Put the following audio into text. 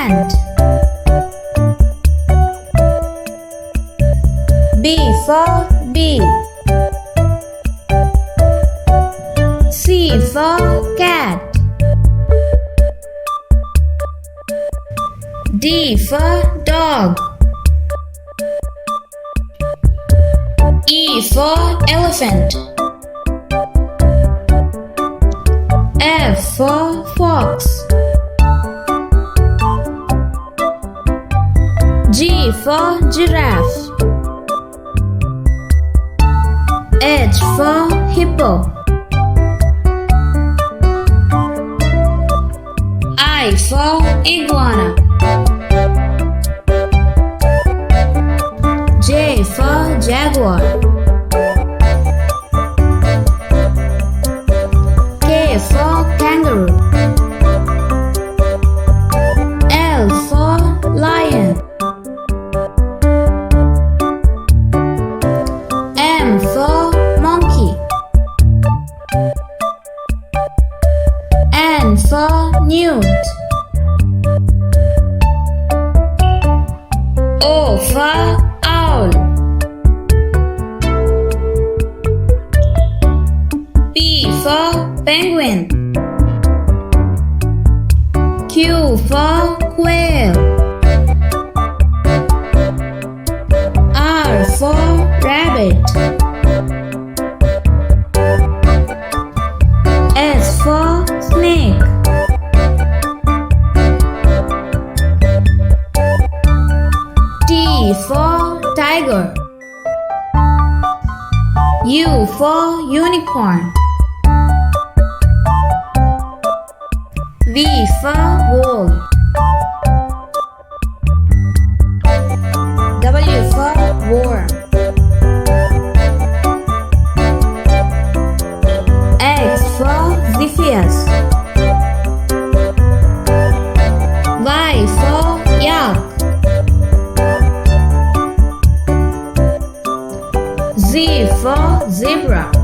ant. B for bee. C for cat. D for dog. E for elephant. F for fox. G for giraffe. H for hippo. I for iguana. J for jaguar. K for kangaroo. L for lion. M for monkey. N for newt. O for owl. P for penguin. Q for quail. R for rabbit. S for snake. T for tiger. U for unicorn. V for wolf. W for worm. X for Ziphius. Y for yak. Z for zebra.